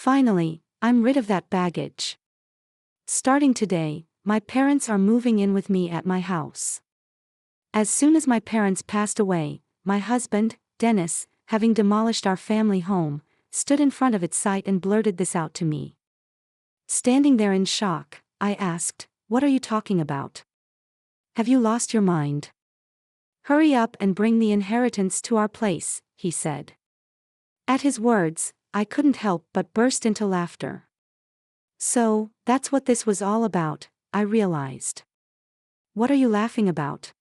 Finally, I'm rid of that baggage. Starting today, my parents are moving in with me at my house. As soon as my parents passed away, my husband, Dennis, having demolished our family home, stood in front of its site and blurted this out to me. Standing there in shock, I asked, "What are you talking about? Have you lost your mind? Hurry up and bring the inheritance to our place," he said. At his words, I couldn't help but burst into laughter. So, that's what this was all about, I realized. What are you laughing about?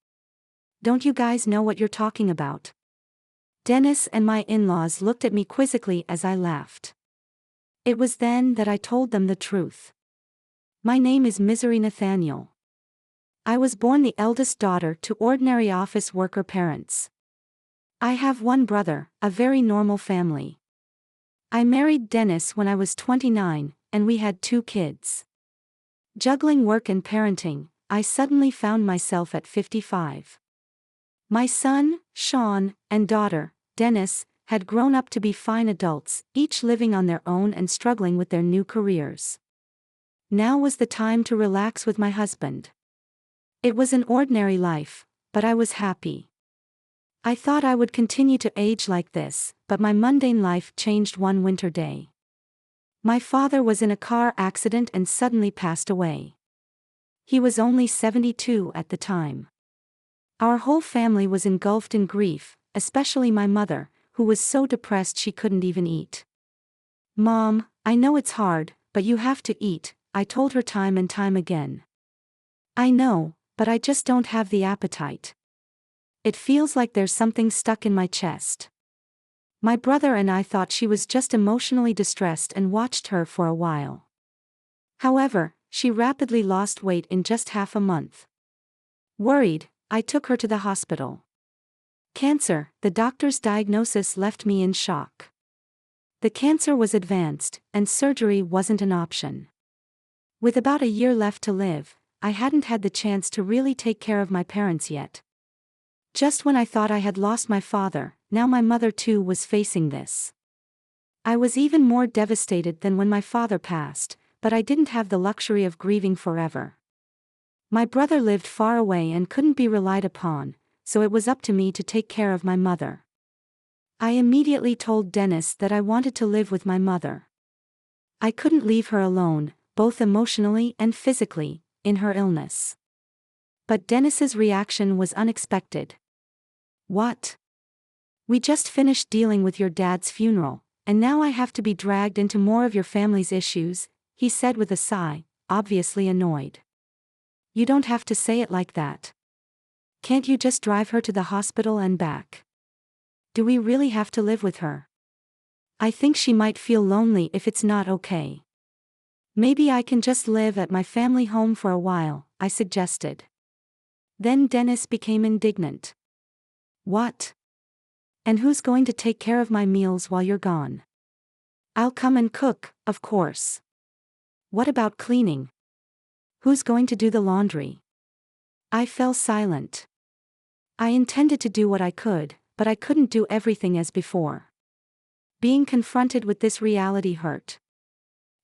Don't you guys know what you're talking about? Dennis and my in-laws looked at me quizzically as I laughed. It was then that I told them the truth. My name is Misery Nathaniel. I was born the eldest daughter to ordinary office worker parents. I have one brother, a very normal family. I married Dennis when I was 29, and we had 2 kids. Juggling work and parenting, I suddenly found myself at 55. My son, Sean, and daughter, Dennis, had grown up to be fine adults, each living on their own and struggling with their new careers. Now was the time to relax with my husband. It was an ordinary life, but I was happy. I thought I would continue to age like this, but my mundane life changed one winter day. My father was in a car accident and suddenly passed away. He was only 72 at the time. Our whole family was engulfed in grief, especially my mother, who was so depressed she couldn't even eat. "Mom, I know it's hard, but you have to eat," I told her time and time again. "I know, but I just don't have the appetite. It feels like there's something stuck in my chest." My brother and I thought she was just emotionally distressed and watched her for a while. However, she rapidly lost weight in just half a month. Worried, I took her to the hospital. Cancer, the doctor's diagnosis left me in shock. The cancer was advanced, and surgery wasn't an option. With about a year left to live, I hadn't had the chance to really take care of my parents yet. Just when I thought I had lost my father, now my mother too was facing this. I was even more devastated than when my father passed, but I didn't have the luxury of grieving forever. My brother lived far away and couldn't be relied upon, so it was up to me to take care of my mother. I immediately told Dennis that I wanted to live with my mother. I couldn't leave her alone, both emotionally and physically, in her illness. But Dennis's reaction was unexpected. "What? We just finished dealing with your dad's funeral, and now I have to be dragged into more of your family's issues," he said with a sigh, obviously annoyed. "You don't have to say it like that. Can't you just drive her to the hospital and back? Do we really have to live with her? I think she might feel lonely if it's not okay. Maybe I can just live at my family home for a while," I suggested. Then Dennis became indignant. "What? And who's going to take care of my meals while you're gone? I'll come and cook, of course. What about cleaning? Who's going to do the laundry?" I fell silent. I intended to do what I could, but I couldn't do everything as before. Being confronted with this reality hurt.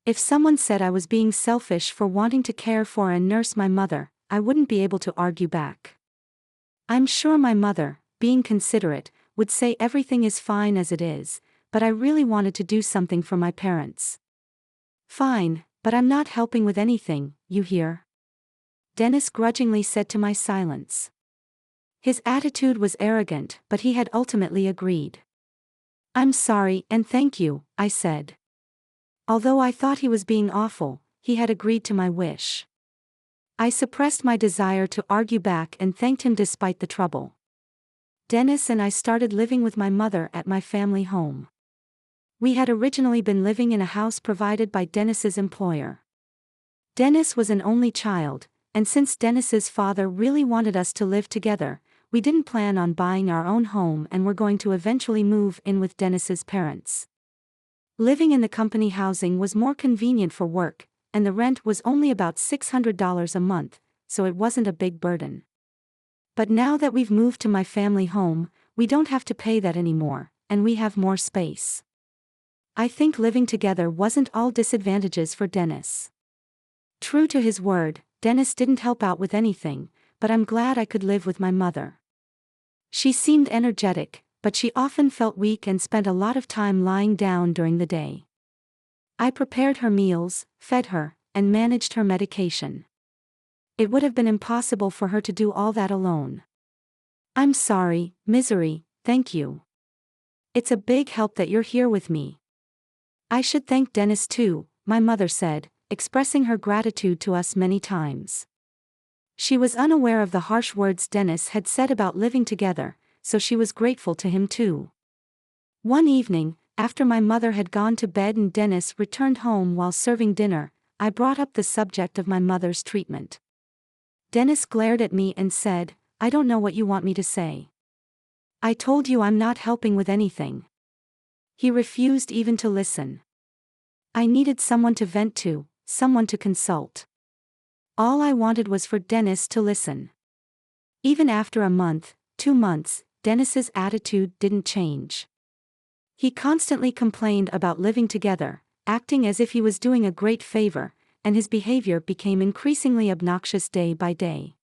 If someone said I was being selfish for wanting to care for and nurse my mother, I wouldn't be able to argue back. I'm sure my mother, being considerate, would say everything is fine as it is, but I really wanted to do something for my parents. "Fine, but I'm not helping with anything, you hear?" Dennis grudgingly said to my silence. His attitude was arrogant, but he had ultimately agreed. "I'm sorry and thank you," I said. Although I thought he was being awful, he had agreed to my wish. I suppressed my desire to argue back and thanked him despite the trouble. Dennis and I started living with my mother at my family home. We had originally been living in a house provided by Dennis's employer. Dennis was an only child, and since Dennis's father really wanted us to live together, we didn't plan on buying our own home and were going to eventually move in with Dennis's parents. Living in the company housing was more convenient for work, and the rent was only about $600 a month, so it wasn't a big burden. But now that we've moved to my family home, we don't have to pay that anymore, and we have more space. I think living together wasn't all disadvantages for Dennis. True to his word, Dennis didn't help out with anything, but I'm glad I could live with my mother. She seemed energetic, but she often felt weak and spent a lot of time lying down during the day. I prepared her meals, fed her, and managed her medication. It would have been impossible for her to do all that alone. I'm sorry, Misery, thank you. It's a big help that you're here with me. I should thank Dennis too, my mother said, expressing her gratitude to us many times. She was unaware of the harsh words Dennis had said about living together, so she was grateful to him too. One evening, after my mother had gone to bed and Dennis returned home while serving dinner, I brought up the subject of my mother's treatment. Dennis glared at me and said, "I don't know what you want me to say. I told you I'm not helping with anything." He refused even to listen. I needed someone to vent to, someone to consult. All I wanted was for Dennis to listen. Even after a month, 2 months, Dennis's attitude didn't change. He constantly complained about living together, acting as if he was doing a great favor, and his behavior became increasingly obnoxious day by day.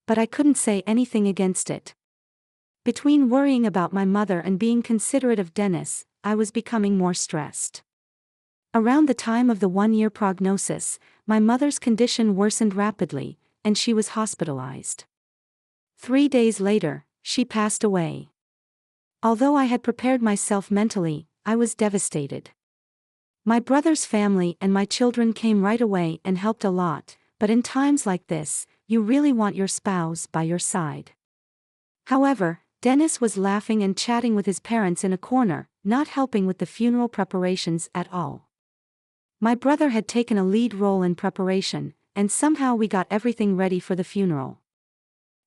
But I couldn't say anything against it. Between worrying about my mother and being considerate of Dennis, I was becoming more stressed. Around the time of the 1-year prognosis, my mother's condition worsened rapidly, and she was hospitalized. 3 days later, she passed away. Although I had prepared myself mentally, I was devastated. My brother's family and my children came right away and helped a lot, but in times like this, you really want your spouse by your side. However, Dennis was laughing and chatting with his parents in a corner, not helping with the funeral preparations at all. My brother had taken a lead role in preparation, and somehow we got everything ready for the funeral.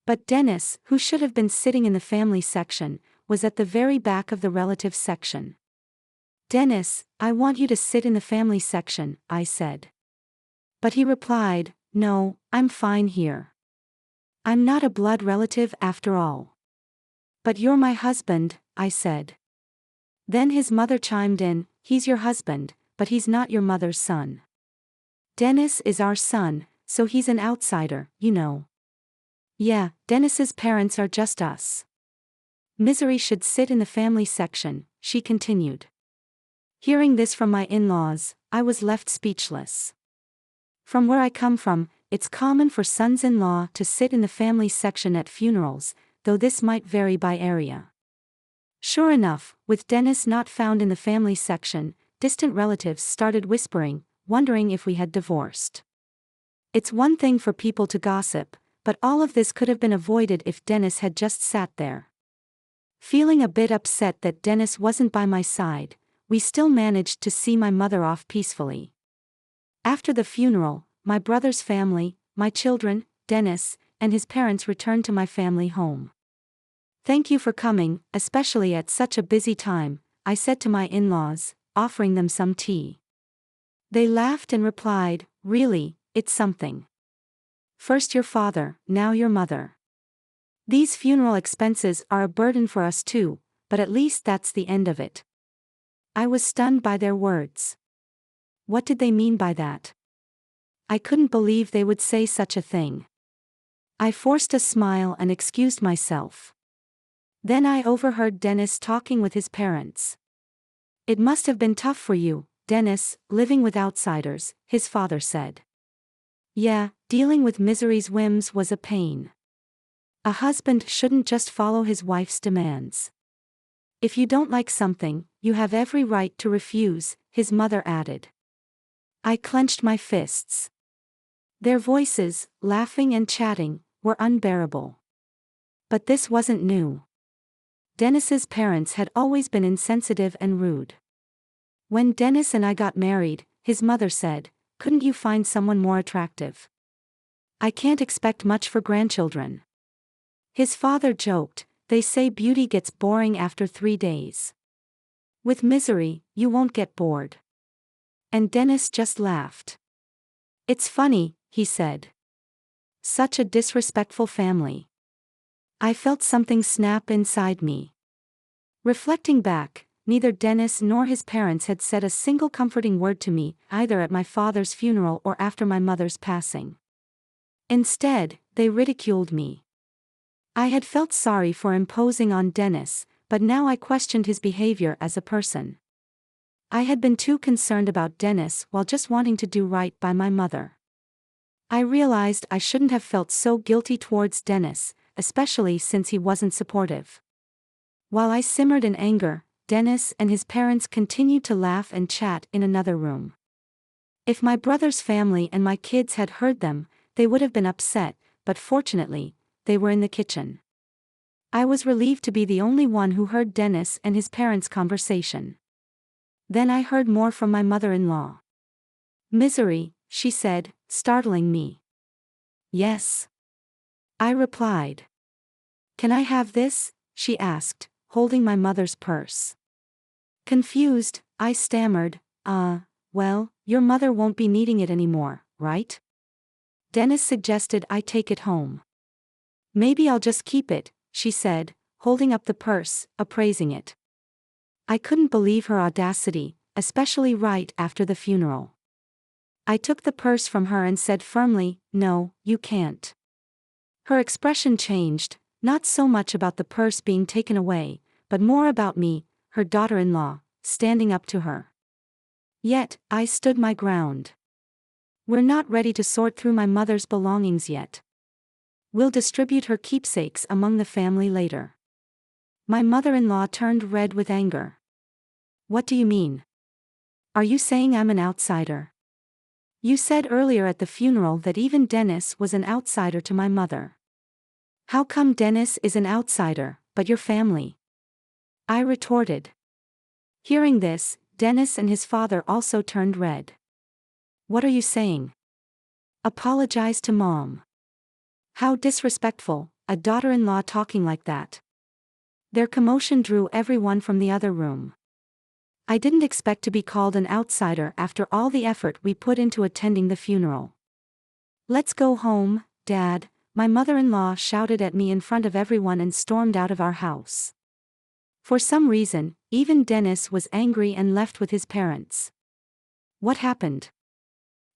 But Dennis, who should have been sitting in the family section, was at the very back of the relatives section. "Dennis, I want you to sit in the family section," I said. But he replied, "No, I'm fine here. I'm not a blood relative after all." "But you're my husband," I said. Then his mother chimed in, "He's your husband, but he's not your mother's son. Dennis is our son, so he's an outsider, you know." "Yeah, Dennis's parents are just us. Misery should sit in the family section," she continued. Hearing this from my in-laws, I was left speechless. From where I come from, it's common for sons-in-law to sit in the family section at funerals, though this might vary by area. Sure enough, with Dennis not found in the family section, distant relatives started whispering, wondering if we had divorced. It's one thing for people to gossip, but all of this could have been avoided if Dennis had just sat there. Feeling a bit upset that Dennis wasn't by my side, we still managed to see my mother off peacefully. After the funeral, my brother's family, my children, Dennis, and his parents returned to my family home. "Thank you for coming, especially at such a busy time," I said to my in-laws, offering them some tea. They laughed and replied, "Really, it's something. First your father, now your mother. These funeral expenses are a burden for us too, but at least that's the end of it." I was stunned by their words. What did they mean by that? I couldn't believe they would say such a thing. I forced a smile and excused myself. Then I overheard Dennis talking with his parents. "It must have been tough for you, Dennis, living with outsiders," his father said. "Yeah, dealing with Misery's whims was a pain. A husband shouldn't just follow his wife's demands. If you don't like something, you have every right to refuse," his mother added. I clenched my fists. Their voices, laughing and chatting, were unbearable. But this wasn't new. Dennis's parents had always been insensitive and rude. When Dennis and I got married, his mother said, "Couldn't you find someone more attractive? I can't expect much for grandchildren." His father joked, "They say beauty gets boring after 3 days. With Misery, you won't get bored." And Dennis just laughed. "It's funny," he said. "Such a disrespectful family." I felt something snap inside me. Reflecting back, neither Dennis nor his parents had said a single comforting word to me, either at my father's funeral or after my mother's passing. Instead, they ridiculed me. I had felt sorry for imposing on Dennis, but now I questioned his behavior as a person. I had been too concerned about Dennis while just wanting to do right by my mother. I realized I shouldn't have felt so guilty towards Dennis, especially since he wasn't supportive. While I simmered in anger, Dennis and his parents continued to laugh and chat in another room. If my brother's family and my kids had heard them, they would have been upset, but fortunately, they were in the kitchen. I was relieved to be the only one who heard Dennis and his parents' conversation. Then I heard more from my mother-in-law. "Misery," she said, startling me. "Yes," I replied. "Can I have this?" she asked, holding my mother's purse. Confused, I stammered, well, your mother won't be needing it anymore, right?" Dennis suggested I take it home. "Maybe I'll just keep it," she said, holding up the purse, appraising it. I couldn't believe her audacity, especially right after the funeral. I took the purse from her and said firmly, "No, you can't." Her expression changed, not so much about the purse being taken away, but more about me, her daughter-in-law, standing up to her. Yet, I stood my ground. "We're not ready to sort through my mother's belongings yet. We'll distribute her keepsakes among the family later." My mother-in-law turned red with anger. "What do you mean? Are you saying I'm an outsider? You said earlier at the funeral that even Dennis was an outsider to my mother. How come Dennis is an outsider, but your family?" I retorted. Hearing this, Dennis and his father also turned red. "What are you saying? Apologize to Mom." How disrespectful, a daughter-in-law talking like that. Their commotion drew everyone from the other room. I didn't expect to be called an outsider after all the effort we put into attending the funeral. "Let's go home, Dad," my mother-in-law shouted at me in front of everyone and stormed out of our house. For some reason, even Dennis was angry and left with his parents. "What happened?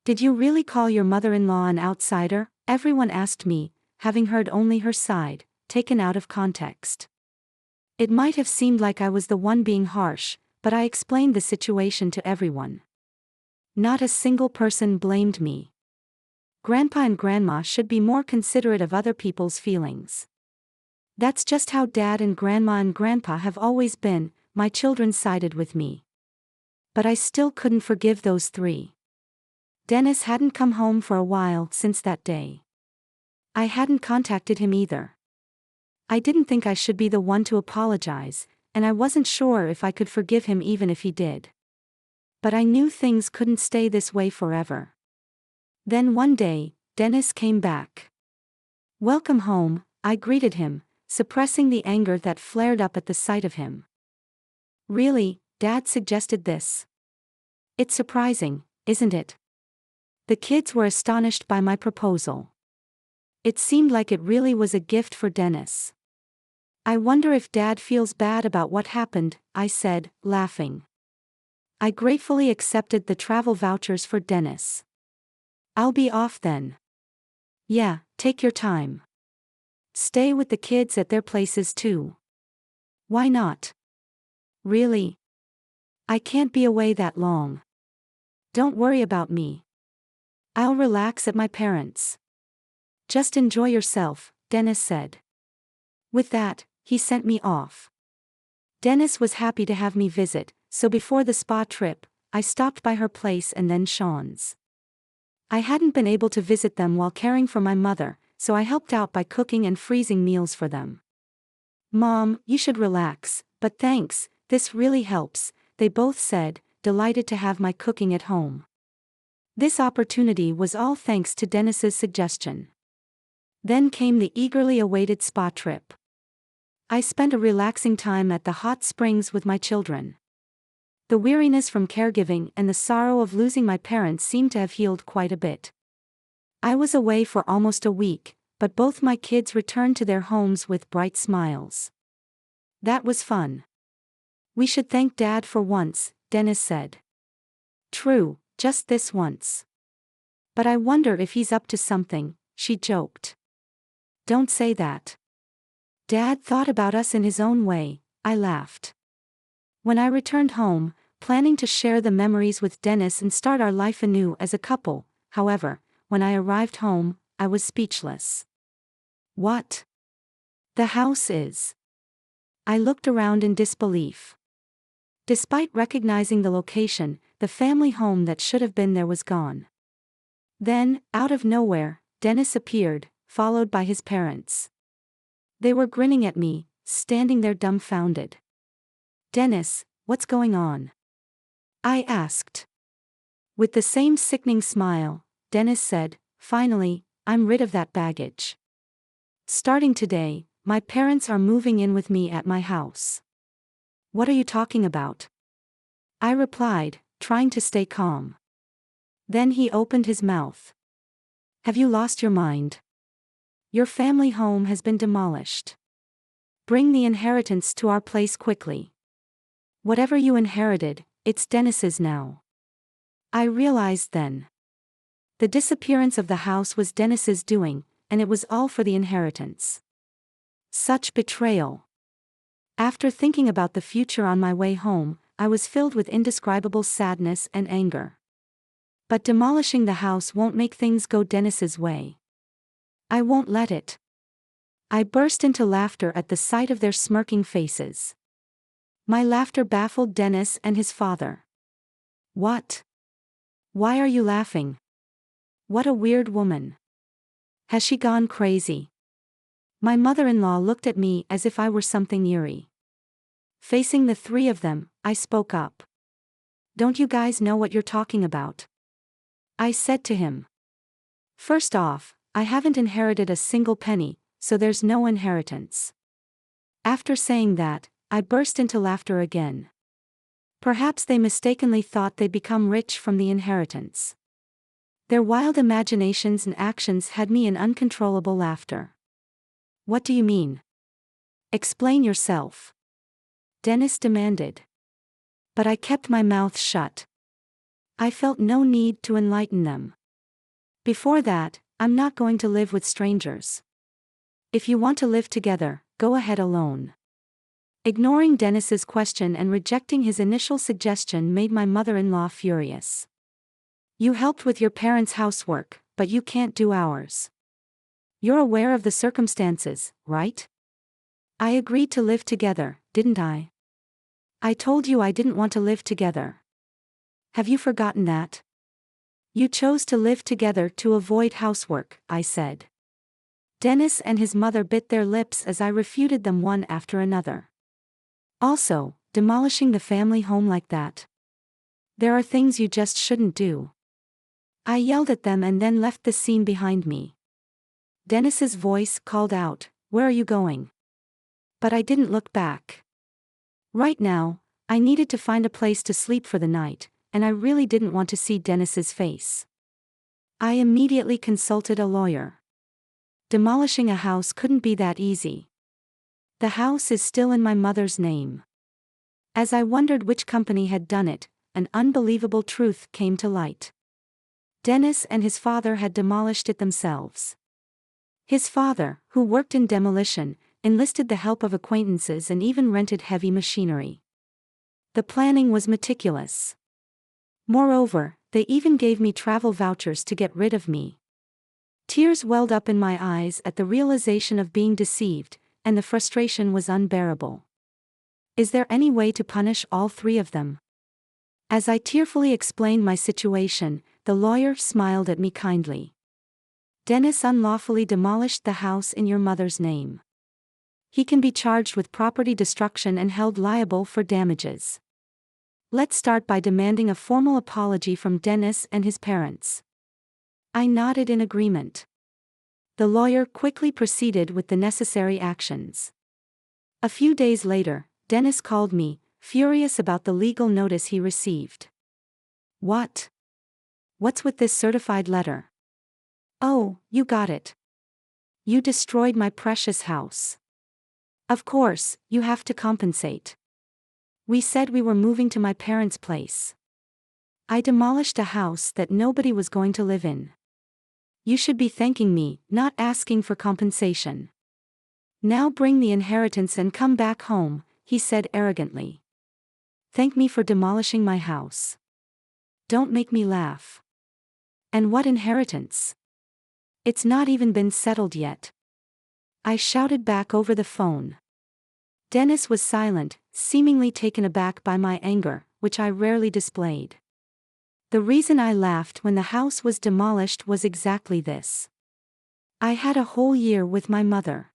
Did you really call your mother-in-law an outsider?" everyone asked me, having heard only her side, taken out of context. It might have seemed like I was the one being harsh, but I explained the situation to everyone. Not a single person blamed me. Grandpa and Grandma should be more considerate of other people's feelings. That's just how Dad and Grandpa have always been. My children sided with me. But I still couldn't forgive those three. Dennis hadn't come home for a while since that day. I hadn't contacted him either. I didn't think I should be the one to apologize, and I wasn't sure if I could forgive him even if he did. But I knew things couldn't stay this way forever. Then one day, Dennis came back. "Welcome home," I greeted him, suppressing the anger that flared up at the sight of him. "Really, Dad suggested this? It's surprising, isn't it?" The kids were astonished by my proposal. It seemed like it really was a gift for Dennis. "I wonder if Dad feels bad about what happened," I said, laughing. I gratefully accepted the travel vouchers for Dennis. "I'll be off then." "Yeah, take your time. Stay with the kids at their places too." "Why not?" "Really? I can't be away that long." "Don't worry about me. I'll relax at my parents'." "Just enjoy yourself," Dennis said. With that, he sent me off. Dennis was happy to have me visit, so before the spa trip, I stopped by her place and then Sean's. I hadn't been able to visit them while caring for my mother, so I helped out by cooking and freezing meals for them. "Mom, you should relax, but thanks, this really helps," they both said, delighted to have my cooking at home. This opportunity was all thanks to Dennis's suggestion. Then came the eagerly awaited spa trip. I spent a relaxing time at the hot springs with my children. The weariness from caregiving and the sorrow of losing my parents seemed to have healed quite a bit. I was away for almost a week, but both my kids returned to their homes with bright smiles. That was fun. We should thank Dad for once, Dennis said. True, just this once. But I wonder if he's up to something, she joked. Don't say that. Dad thought about us in his own way, I laughed. When I returned home, planning to share the memories with Dennis and start our life anew as a couple, however, when I arrived home, I was speechless. What? The house is. I looked around in disbelief. Despite recognizing the location, the family home that should have been there was gone. Then, out of nowhere, Dennis appeared, followed by his parents. They were grinning at me, standing there dumbfounded. Dennis, what's going on? I asked. With the same sickening smile, Dennis said, finally, I'm rid of that baggage. Starting today, my parents are moving in with me at my house. What are you talking about? I replied, trying to stay calm. Then he opened his mouth. Have you lost your mind? Your family home has been demolished. Bring the inheritance to our place quickly. Whatever you inherited, it's Dennis's now. I realized then. The disappearance of the house was Dennis's doing, and it was all for the inheritance. Such betrayal. After thinking about the future on my way home, I was filled with indescribable sadness and anger. But demolishing the house won't make things go Dennis's way. I won't let it. I burst into laughter at the sight of their smirking faces. My laughter baffled Dennis and his father. What? Why are you laughing? What a weird woman. Has she gone crazy? My mother-in-law looked at me as if I were something eerie. Facing the three of them, I spoke up. Don't you guys know what you're talking about? I said to him. First off, I haven't inherited a single penny, so there's no inheritance. After saying that, I burst into laughter again. Perhaps they mistakenly thought they'd become rich from the inheritance. Their wild imaginations and actions had me in uncontrollable laughter. What do you mean? Explain yourself. Dennis demanded. But I kept my mouth shut. I felt no need to enlighten them. Before that, I'm not going to live with strangers. If you want to live together, go ahead alone. Ignoring Dennis's question and rejecting his initial suggestion made my mother-in-law furious. You helped with your parents' housework, but you can't do ours. You're aware of the circumstances, right? I agreed to live together, didn't I? I told you I didn't want to live together. Have you forgotten that? You chose to live together to avoid housework, I said. Dennis and his mother bit their lips as I refuted them one after another. Also, demolishing the family home like that. There are things you just shouldn't do. I yelled at them and then left the scene behind me. Dennis's voice called out, "Where are you going?" But I didn't look back. Right now, I needed to find a place to sleep for the night, and I really didn't want to see Dennis's face. I immediately consulted a lawyer. Demolishing a house couldn't be that easy. The house is still in my mother's name. As I wondered which company had done it, an unbelievable truth came to light. Dennis and his father had demolished it themselves. His father, who worked in demolition, enlisted the help of acquaintances and even rented heavy machinery. The planning was meticulous. Moreover, they even gave me travel vouchers to get rid of me. Tears welled up in my eyes at the realization of being deceived, and the frustration was unbearable. Is there any way to punish all three of them? As I tearfully explained my situation, the lawyer smiled at me kindly. Dennis unlawfully demolished the house in your mother's name. He can be charged with property destruction and held liable for damages. Let's start by demanding a formal apology from Dennis and his parents. I nodded in agreement. The lawyer quickly proceeded with the necessary actions. A few days later, Dennis called me, furious about the legal notice he received. What? What's with this certified letter? Oh, you got it. You destroyed my precious house. Of course, you have to compensate. We said we were moving to my parents' place. I demolished a house that nobody was going to live in. You should be thanking me, not asking for compensation. Now bring the inheritance and come back home, he said arrogantly. Thank me for demolishing my house. Don't make me laugh. And what inheritance? It's not even been settled yet. I shouted back over the phone. Dennis was silent, seemingly taken aback by my anger, which I rarely displayed. The reason I laughed when the house was demolished was exactly this. I had a whole year with my mother.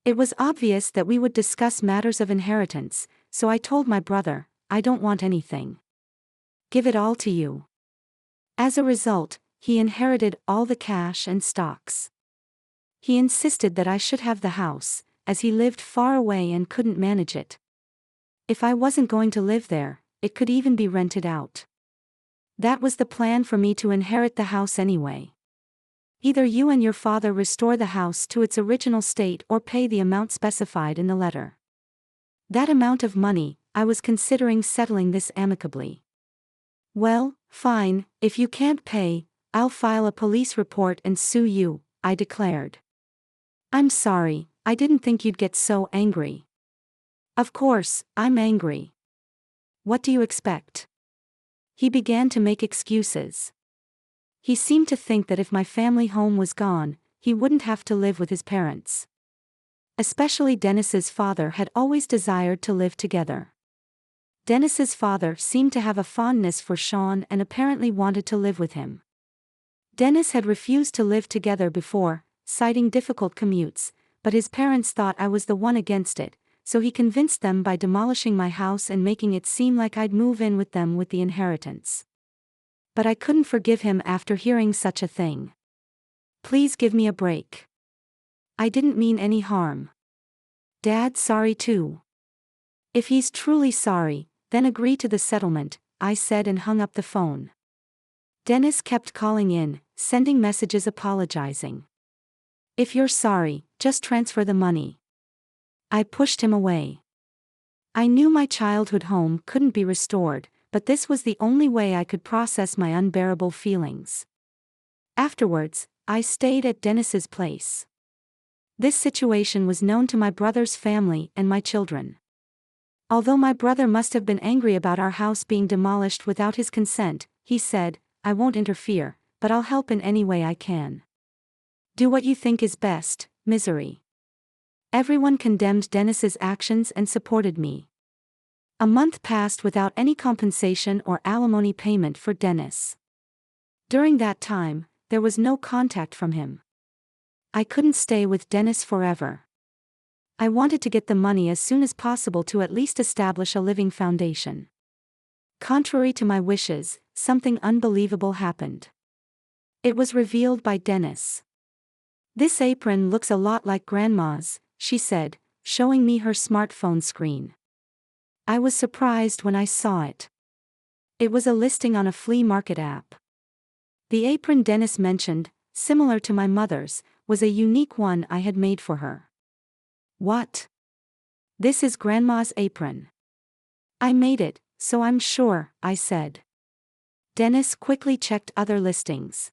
It was obvious that we would discuss matters of inheritance, so I told my brother, I don't want anything. Give it all to you. As a result, he inherited all the cash and stocks. He insisted that I should have the house, as he lived far away and couldn't manage it. If I wasn't going to live there, it could even be rented out. That was the plan for me to inherit the house anyway. Either you and your father restore the house to its original state or pay the amount specified in the letter. That amount of money, I was considering settling this amicably. Well, fine, if you can't pay, I'll file a police report and sue you, I declared. I'm sorry, I didn't think you'd get so angry. Of course, I'm angry. What do you expect? He began to make excuses. He seemed to think that if my family home was gone, he wouldn't have to live with his parents. Especially Dennis's father had always desired to live together. Dennis's father seemed to have a fondness for Sean and apparently wanted to live with him. Dennis had refused to live together before, citing difficult commutes, but his parents thought I was the one against it, so he convinced them by demolishing my house and making it seem like I'd move in with them with the inheritance. But I couldn't forgive him after hearing such a thing. Please give me a break. I didn't mean any harm. Dad's sorry too. If he's truly sorry, then agree to the settlement, I said and hung up the phone. Dennis kept calling in, sending messages apologizing. If you're sorry, just transfer the money. I pushed him away. I knew my childhood home couldn't be restored, but this was the only way I could process my unbearable feelings. Afterwards, I stayed at Dennis's place. This situation was known to my brother's family and my children. Although my brother must have been angry about our house being demolished without his consent, he said, I won't interfere, but I'll help in any way I can. Do what you think is best, misery. Everyone condemned Dennis's actions and supported me. A month passed without any compensation or alimony payment for Dennis. During that time, there was no contact from him. I couldn't stay with Dennis forever. I wanted to get the money as soon as possible to at least establish a living foundation. Contrary to my wishes, something unbelievable happened. It was revealed by Dennis. This apron looks a lot like Grandma's, she said, showing me her smartphone screen. I was surprised when I saw it. It was a listing on a flea market app. The apron Dennis mentioned, similar to my mother's, was a unique one I had made for her. What? This is Grandma's apron. I made it, so I'm sure, I said. Dennis quickly checked other listings.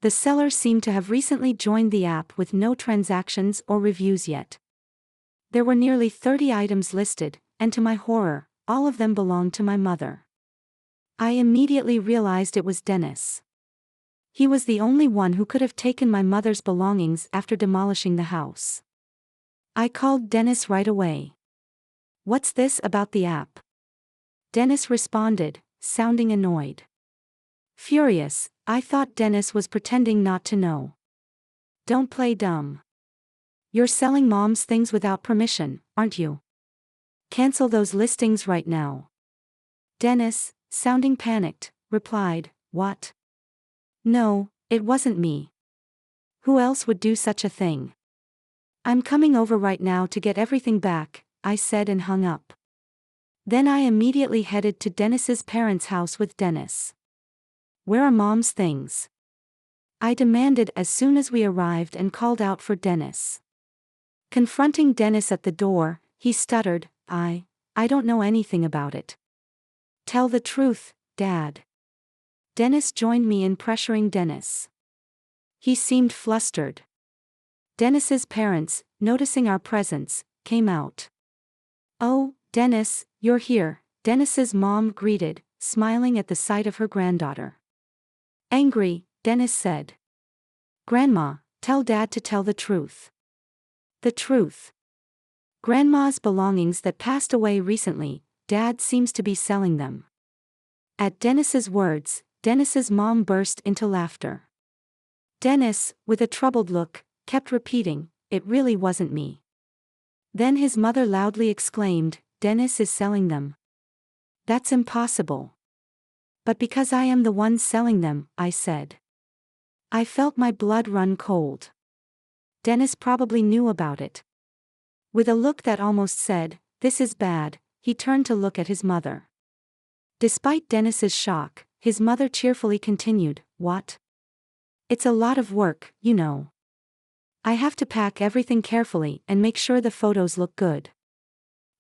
The seller seemed to have recently joined the app with no transactions or reviews yet. There were nearly 30 items listed, and to my horror, all of them belonged to my mother. I immediately realized it was Dennis. He was the only one who could have taken my mother's belongings after demolishing the house. I called Dennis right away. What's this about the app? Dennis responded, sounding annoyed. Furious, I thought Dennis was pretending not to know. Don't play dumb. You're selling Mom's things without permission, aren't you? Cancel those listings right now. Dennis, sounding panicked, replied, What? No, it wasn't me. Who else would do such a thing? I'm coming over right now to get everything back, I said and hung up. Then I immediately headed to Dennis's parents' house with Dennis. Where are Mom's things? I demanded as soon as we arrived and called out for Dennis. Confronting Dennis at the door, he stuttered, I don't know anything about it. Tell the truth, Dad. Dennis joined me in pressuring Dennis. He seemed flustered. Dennis's parents, noticing our presence, came out. "Oh, Dennis, you're here," Dennis's mom greeted, smiling at the sight of her granddaughter. Angry, Dennis said, "Grandma, tell Dad to tell the truth." The truth. Grandma's belongings that passed away recently, Dad seems to be selling them. At Dennis's words, Dennis's mom burst into laughter. Dennis, with a troubled look, kept repeating, "It really wasn't me." Then his mother loudly exclaimed, "Dennis is selling them. That's impossible." "But because I am the one selling them," I said. I felt my blood run cold. Dennis probably knew about it. With a look that almost said, "This is bad," he turned to look at his mother. Despite Dennis's shock, his mother cheerfully continued, "What? It's a lot of work, you know. I have to pack everything carefully and make sure the photos look good."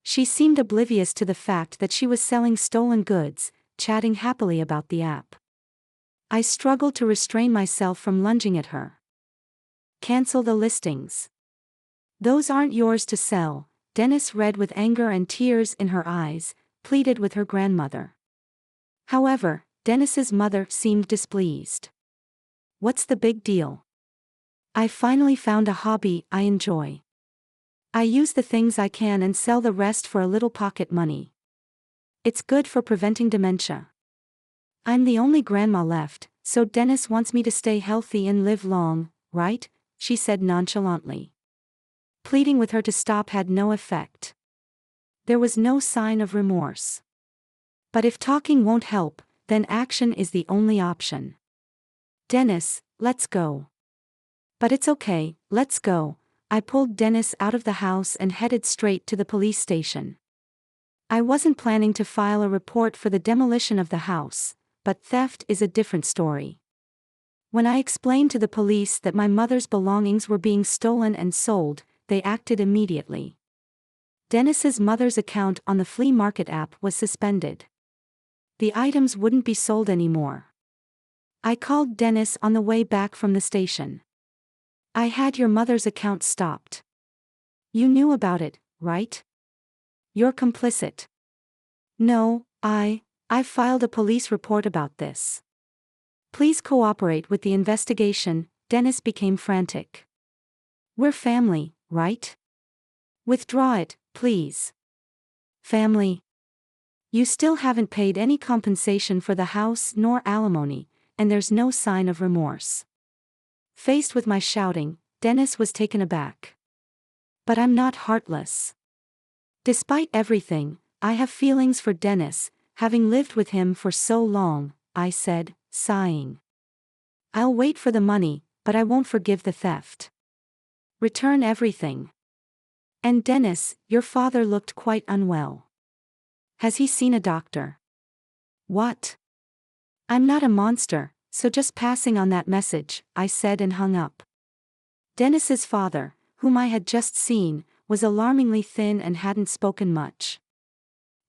She seemed oblivious to the fact that she was selling stolen goods, chatting happily about the app. I struggled to restrain myself from lunging at her. "Cancel the listings. Those aren't yours to sell," Dennis read with anger and tears in her eyes, pleaded with her grandmother. However, Dennis's mother seemed displeased. "What's the big deal? I finally found a hobby I enjoy. I use the things I can and sell the rest for a little pocket money. It's good for preventing dementia. I'm the only grandma left, so Dennis wants me to stay healthy and live long, right?" she said nonchalantly. Pleading with her to stop had no effect. There was no sign of remorse. But if talking won't help, then action is the only option. "Dennis, let's go." "But it's okay, let's go." I pulled Dennis out of the house and headed straight to the police station. I wasn't planning to file a report for the demolition of the house, but theft is a different story. When I explained to the police that my mother's belongings were being stolen and sold, they acted immediately. Dennis's mother's account on the flea market app was suspended. The items wouldn't be sold anymore. I called Dennis on the way back from the station. "I had your mother's account stopped. You knew about it, right? You're complicit." "No, I filed a police report about this. Please cooperate with the investigation." Dennis became frantic. "We're family, right? Withdraw it, please." "Family? You still haven't paid any compensation for the house nor alimony, and there's no sign of remorse." Faced with my shouting, Dennis was taken aback. "But I'm not heartless. Despite everything, I have feelings for Dennis, having lived with him for so long," I said, sighing. "I'll wait for the money, but I won't forgive the theft. Return everything. And Dennis, your father looked quite unwell. Has he seen a doctor?" "What? I'm not a monster, so just passing on that message," I said and hung up. Dennis's father, whom I had just seen, was alarmingly thin and hadn't spoken much.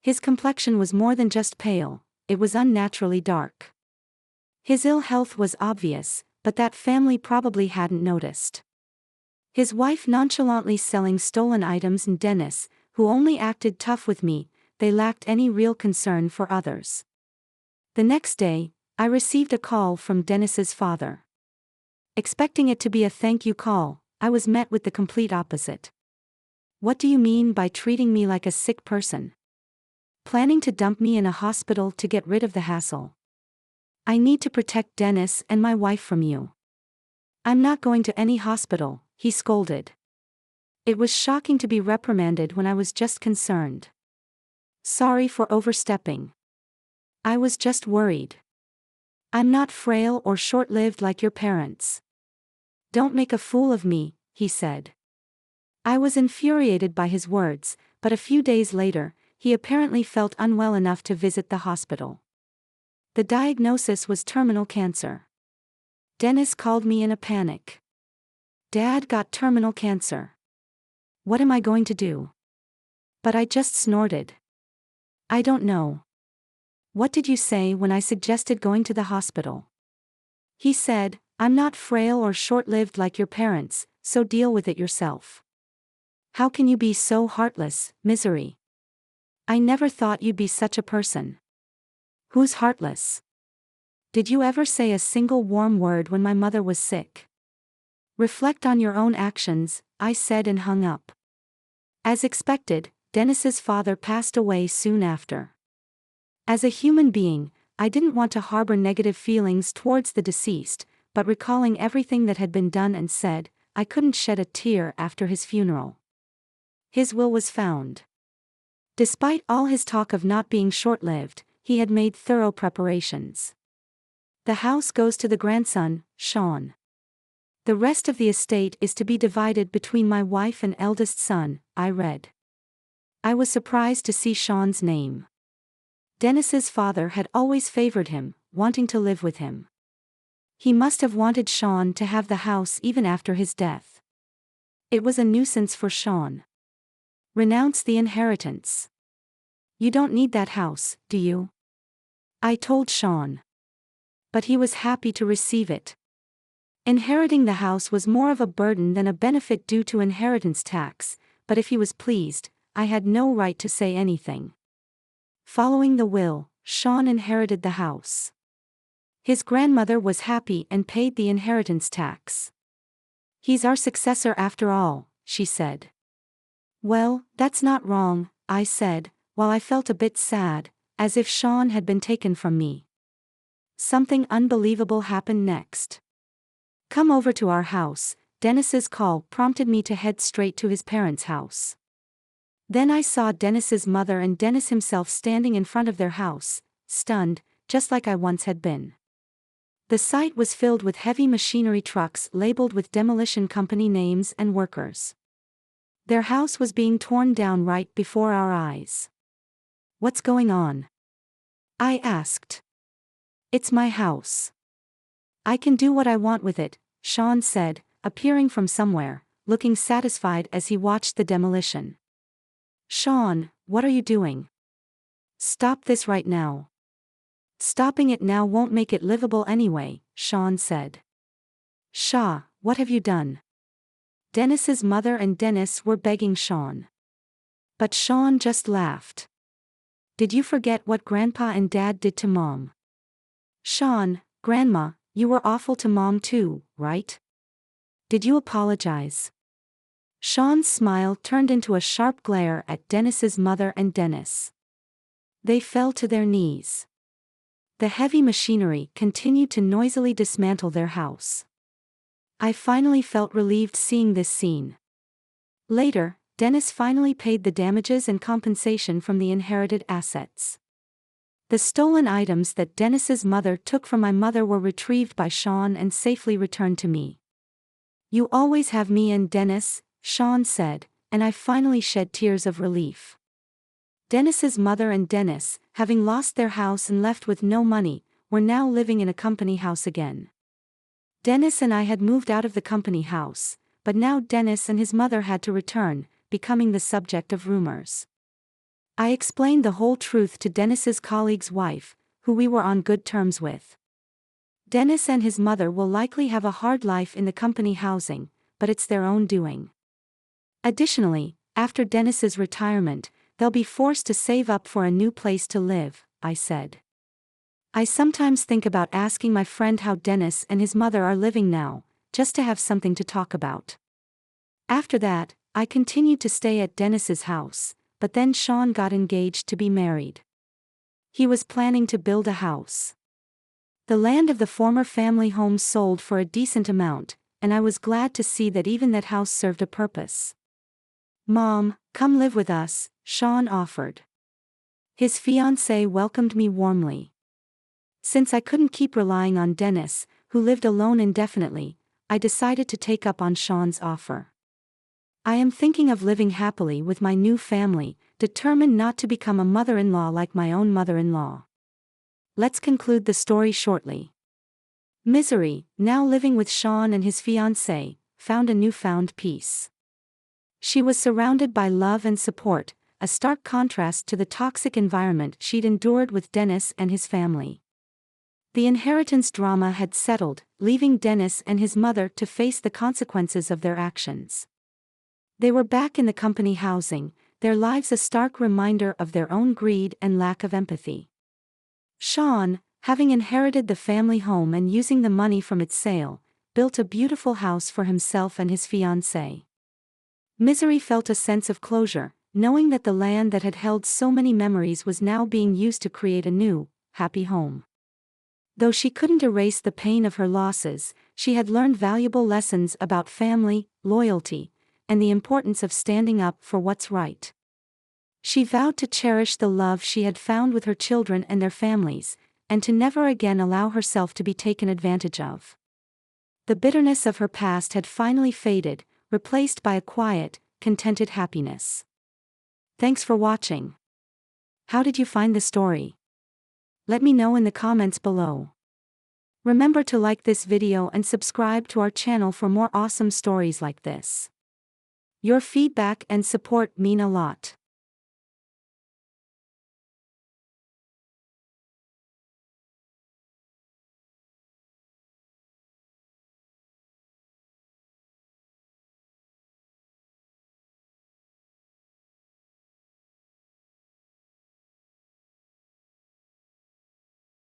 His complexion was more than just pale, it was unnaturally dark. His ill health was obvious, but that family probably hadn't noticed. His wife nonchalantly selling stolen items and Dennis, who only acted tough with me, they lacked any real concern for others. The next day, I received a call from Dennis's father. Expecting it to be a thank you call, I was met with the complete opposite. "What do you mean by treating me like a sick person? Planning to dump me in a hospital to get rid of the hassle? I need to protect Dennis and my wife from you." "I'm not going to any hospital," he scolded. It was shocking to be reprimanded when I was just concerned. "Sorry for overstepping. I was just worried. I'm not frail or short-lived like your parents. Don't make a fool of me," he said. I was infuriated by his words, but a few days later, he apparently felt unwell enough to visit the hospital. The diagnosis was terminal cancer. Dennis called me in a panic. "Dad got terminal cancer. What am I going to do?" But I just snorted. I don't know. What did you say when I suggested going to the hospital? He said, I'm not frail or short-lived like your parents, so deal with it yourself. How can you be so heartless, Misery? I never thought you'd be such a person. Who's heartless? Did you ever say a single warm word when my mother was sick? Reflect on your own actions, I said and hung up. As expected, Dennis's father passed away soon after. As a human being, I didn't want to harbor negative feelings towards the deceased, but recalling everything that had been done and said, I couldn't shed a tear after his funeral. His will was found. Despite all his talk of not being short-lived, he had made thorough preparations. The house goes to the grandson, Sean. The rest of the estate is to be divided between my wife and eldest son, I read. I was surprised to see Sean's name. Dennis's father had always favored him, wanting to live with him. He must have wanted Sean to have the house even after his death. It was a nuisance for Sean. Renounce the inheritance. You don't need that house, do you? I told Sean. But he was happy to receive it. Inheriting the house was more of a burden than a benefit due to inheritance tax, but if he was pleased, I had no right to say anything. Following the will, Sean inherited the house. His grandmother was happy and paid the inheritance tax. He's our successor after all, she said. Well, that's not wrong, I said, while I felt a bit sad, as if Sean had been taken from me. Something unbelievable happened next. Come over to our house, Dennis's call prompted me to head straight to his parents' house. Then I saw Dennis's mother and Dennis himself standing in front of their house, stunned, just like I once had been. The site was filled with heavy machinery trucks labeled with demolition company names and workers. Their house was being torn down right before our eyes. What's going on? I asked. It's my house. I can do what I want with it, Sean said, appearing from somewhere, looking satisfied as he watched the demolition. Sean, what are you doing? Stop this right now. Stopping it now won't make it livable anyway, Sean said. Shaw, what have you done? Dennis's mother and Dennis were begging Sean. But Sean just laughed. Did you forget what Grandpa and Dad did to Mom? Sean, Grandma, you were awful to Mom too, right? Did you apologize? Sean's smile turned into a sharp glare at Dennis's mother and Dennis. They fell to their knees. The heavy machinery continued to noisily dismantle their house. I finally felt relieved seeing this scene. Later, Dennis finally paid the damages and compensation from the inherited assets. The stolen items that Dennis's mother took from my mother were retrieved by Sean and safely returned to me. You always have me and Dennis, Sean said, and I finally shed tears of relief. Dennis's mother and Dennis, having lost their house and left with no money, were now living in a company house again. Dennis and I had moved out of the company house, but now Dennis and his mother had to return, becoming the subject of rumors. I explained the whole truth to Dennis's colleague's wife, who we were on good terms with. Dennis and his mother will likely have a hard life in the company housing, but it's their own doing. Additionally, after Dennis's retirement, they'll be forced to save up for a new place to live, I said. I sometimes think about asking my friend how Dennis and his mother are living now, just to have something to talk about. After that, I continued to stay at Dennis's house, but then Sean got engaged to be married. He was planning to build a house. The land of the former family home sold for a decent amount, and I was glad to see that even that house served a purpose. Mom, come live with us, Sean offered. His fiancée welcomed me warmly. Since I couldn't keep relying on Dennis, who lived alone indefinitely, I decided to take up on Sean's offer. I am thinking of living happily with my new family, determined not to become a mother-in-law like my own mother-in-law. Let's conclude the story shortly. Misery, now living with Sean and his fiancée, found a newfound peace. She was surrounded by love and support, a stark contrast to the toxic environment she'd endured with Dennis and his family. The inheritance drama had settled, leaving Dennis and his mother to face the consequences of their actions. They were back in the company housing, their lives a stark reminder of their own greed and lack of empathy. Sean, having inherited the family home and using the money from its sale, built a beautiful house for himself and his fiancée. Misery felt a sense of closure, knowing that the land that had held so many memories was now being used to create a new, happy home. Though she couldn't erase the pain of her losses, she had learned valuable lessons about family, loyalty, and the importance of standing up for what's right. She vowed to cherish the love she had found with her children and their families, and to never again allow herself to be taken advantage of. The bitterness of her past had finally faded, replaced by a quiet, contented happiness. Thanks for watching. How did you find the story? Let me know in the comments below. Remember to like this video and subscribe to our channel for more awesome stories like this. Your feedback and support mean a lot.